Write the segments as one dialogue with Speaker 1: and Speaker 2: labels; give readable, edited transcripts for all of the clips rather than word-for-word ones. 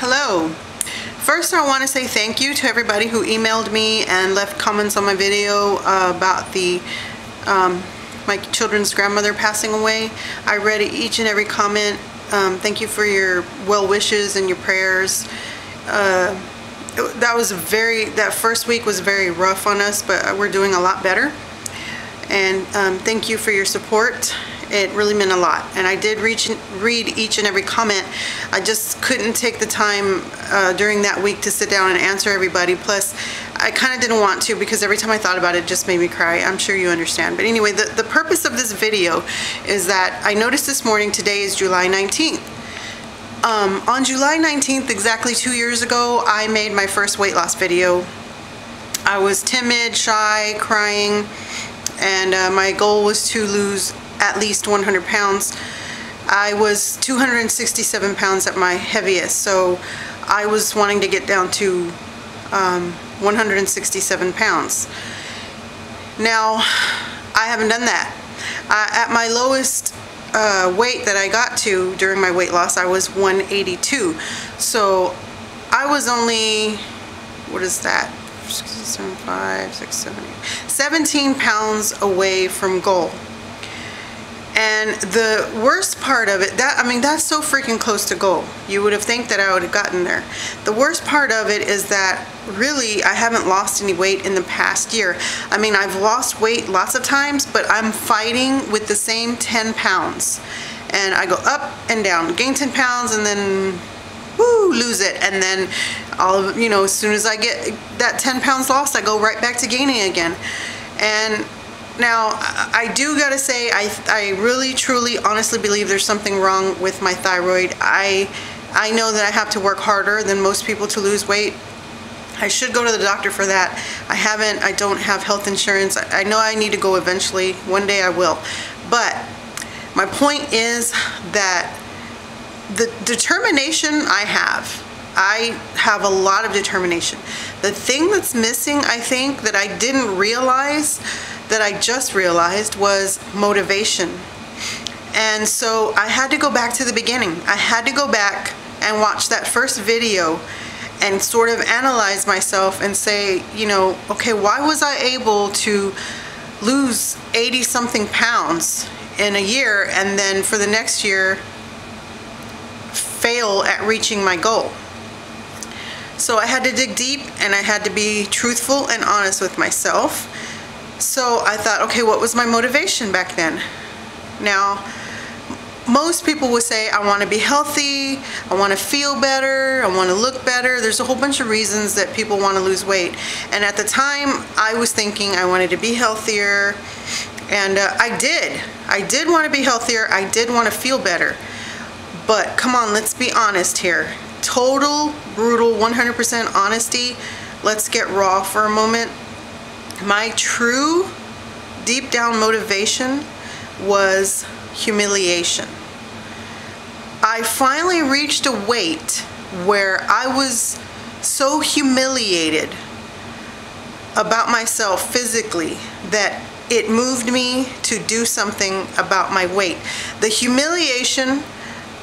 Speaker 1: Hello. First, I want to say thank you to everybody who emailed me and left comments on my video about the my children's grandmother passing away. I read each and every comment. Thank you for your well wishes and your prayers. That first week was very rough on us, but we're doing a lot better. And thank you for your support. It really meant a lot, and I did read each and every comment. I just couldn't take the time during that week to sit down and answer everybody. Plus, I kind of didn't want to, because every time I thought about it, it just made me cry. I'm sure you understand. But anyway, the purpose of this video is that I noticed this morning, today is July 19th. On July 19th, exactly 2 years ago, I made my first weight loss video. I was timid, shy, crying, and my goal was to lose at least 100 pounds. I was 267 pounds at my heaviest, so I was wanting to get down to 167 pounds. Now, I haven't done that. At my lowest weight that I got to during my weight loss, I was 182. So I was only, what is that? 7, 5, 6, 7, 8, 17 pounds away from goal. And the worst part of it, that's so freaking close to goal. You would have think that I would have gotten there. The worst part of it is that really I haven't lost any weight in the past year. I mean, I've lost weight lots of times, but I'm fighting with the same 10 pounds. And I go up and down, gain 10 pounds, and then woo, lose it. And then as soon as I get that 10 pounds lost, I go right back to gaining again. And now, I do gotta say, I really, truly, honestly believe there's something wrong with my thyroid. I know that I have to work harder than most people to lose weight. I should go to the doctor for that. I don't have health insurance. I know I need to go eventually. One day I will. But my point is that the determination I have a lot of determination. The thing that's missing, I think, that I didn't realize, that I just realized, was motivation. And so I had to go back to the beginning. I had to go back and watch that first video and sort of analyze myself and say, okay, why was I able to lose 80 something pounds in a year and then for the next year fail at reaching my goal? So I had to dig deep, and I had to be truthful and honest with myself. So I thought, okay, what was my motivation back then? Now, most people would say, I want to be healthy, I want to feel better, I want to look better. There's a whole bunch of reasons that people want to lose weight. And at the time, I was thinking I wanted to be healthier, and I did want to be healthier, I did want to feel better. But come on, let's be honest here. Total, brutal, 100% honesty. Let's get raw for a moment. My true, deep down motivation was humiliation. I finally reached a weight where I was so humiliated about myself physically that it moved me to do something about my weight. The humiliation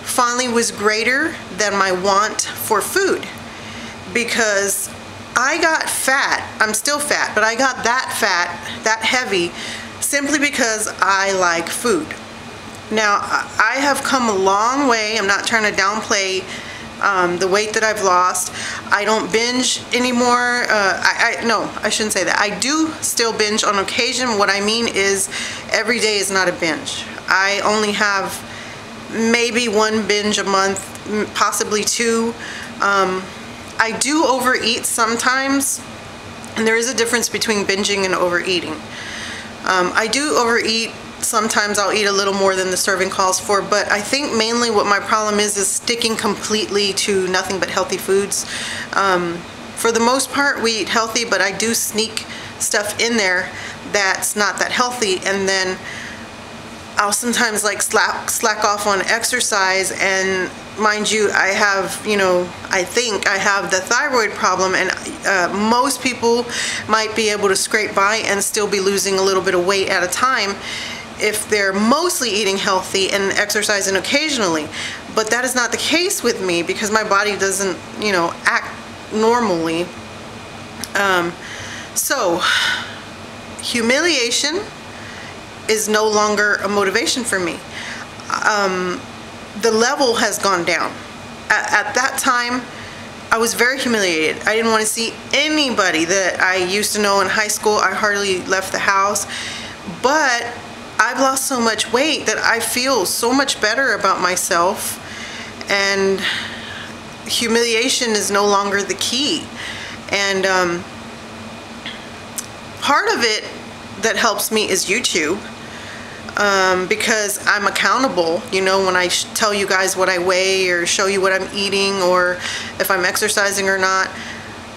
Speaker 1: finally was greater than my want for food, because I got fat. I'm still fat, but I got that fat, that heavy, simply because I like food. Now, I have come a long way. I'm not trying to downplay the weight that I've lost. I don't binge anymore. No, I shouldn't say that. I do still binge on occasion. What I mean is every day is not a binge. I only have maybe one binge a month, possibly two. I do overeat sometimes, and there is a difference between binging and overeating. I do overeat. Sometimes I'll eat a little more than the serving calls for, but I think mainly what my problem is sticking completely to nothing but healthy foods. For the most part, we eat healthy, but I do sneak stuff in there that's not that healthy, and then I'll sometimes like slack off on exercise. And mind you, I have, I think I have the thyroid problem, and most people might be able to scrape by and still be losing a little bit of weight at a time if they're mostly eating healthy and exercising occasionally. But that is not the case with me because my body doesn't, you know, act normally. So humiliation is no longer a motivation for me. The level has gone down. At that time, I was very humiliated. I didn't want to see anybody that I used to know in high school. I hardly left the house. But I've lost so much weight that I feel so much better about myself, and humiliation is no longer the key. And part of it that helps me is YouTube. Because I'm accountable, you know, when I tell you guys what I weigh or show you what I'm eating or if I'm exercising or not,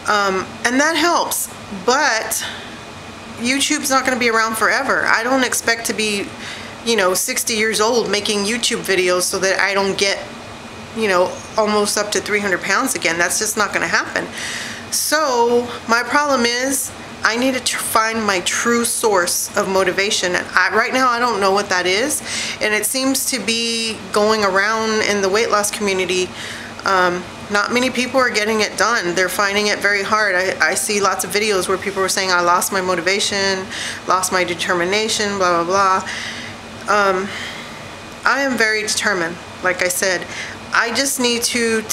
Speaker 1: and that helps. But YouTube's not going to be around forever. I don't expect to be, you know, 60 years old making YouTube videos so that I don't get, you know, almost up to 300 pounds again. That's just not going to happen. So my problem is I need to find my true source of motivation. And right now I don't know what that is, and it seems to be going around in the weight loss community. Not many people are getting it done. They're finding it very hard. I see lots of videos where people are saying, I lost my motivation, lost my determination, blah, blah, blah. I am very determined, like I said. I just need to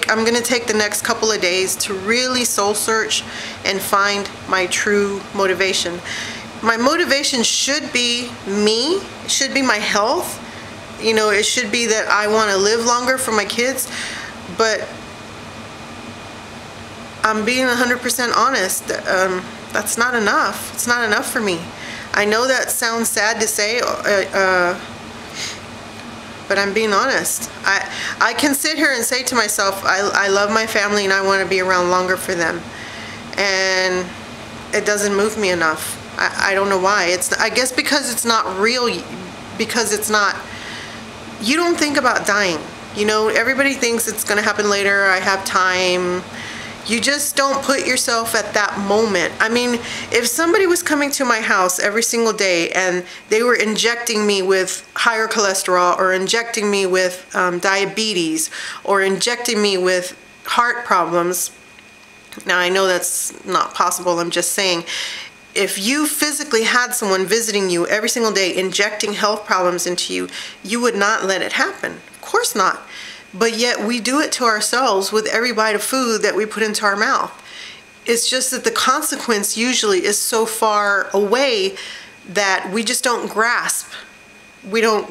Speaker 1: I'm going to take the next couple of days to really soul search and find my true motivation. My motivation should be me, it should be my health. You know, it should be that I want to live longer for my kids, but I'm being 100% honest. That's not enough. It's not enough for me. I know that sounds sad to say, but I'm being honest. I can sit here and say to myself, I love my family and I want to be around longer for them. And it doesn't move me enough. I don't know why. I guess because it's not real, because it's not, you don't think about dying. You know, everybody thinks it's going to happen later, I have time. You just don't put yourself at that moment. I mean, if somebody was coming to my house every single day and they were injecting me with higher cholesterol or injecting me with diabetes or injecting me with heart problems, now I know that's not possible, I'm just saying, if you physically had someone visiting you every single day injecting health problems into you, you would not let it happen. Of course not. But yet we do it to ourselves with every bite of food that we put into our mouth. It's just that the consequence usually is so far away that we just don't grasp. We don't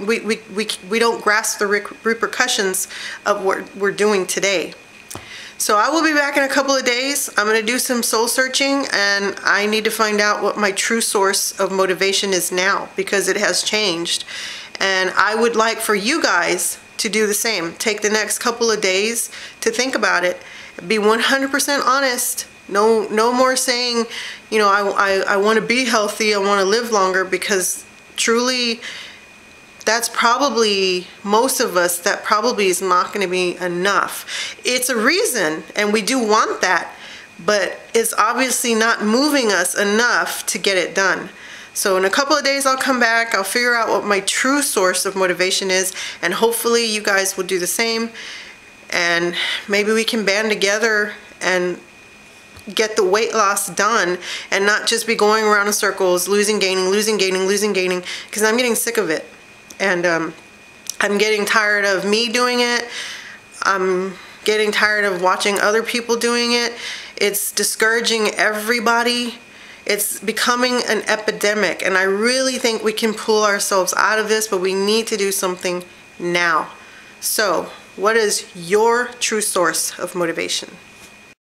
Speaker 1: grasp the repercussions of what we're doing today. So I will be back in a couple of days. I'm going to do some soul searching, and I need to find out what my true source of motivation is now, because it has changed. And I would like for you guys to do the same. Take the next couple of days to think about it. Be 100% honest. No more saying, you know, I want to be healthy, I want to live longer, because truly that's probably, most of us, that probably is not going to be enough. It's a reason, and we do want that, but it's obviously not moving us enough to get it done. So in a couple of days I'll come back, I'll figure out what my true source of motivation is, and hopefully you guys will do the same, and maybe we can band together and get the weight loss done and not just be going around in circles, losing, gaining, because I'm getting sick of it. And I'm getting tired of me doing it. I'm getting tired of watching other people doing it. It's discouraging everybody. It's becoming an epidemic, and I really think we can pull ourselves out of this, but we need to do something now. So, what is your true source of motivation?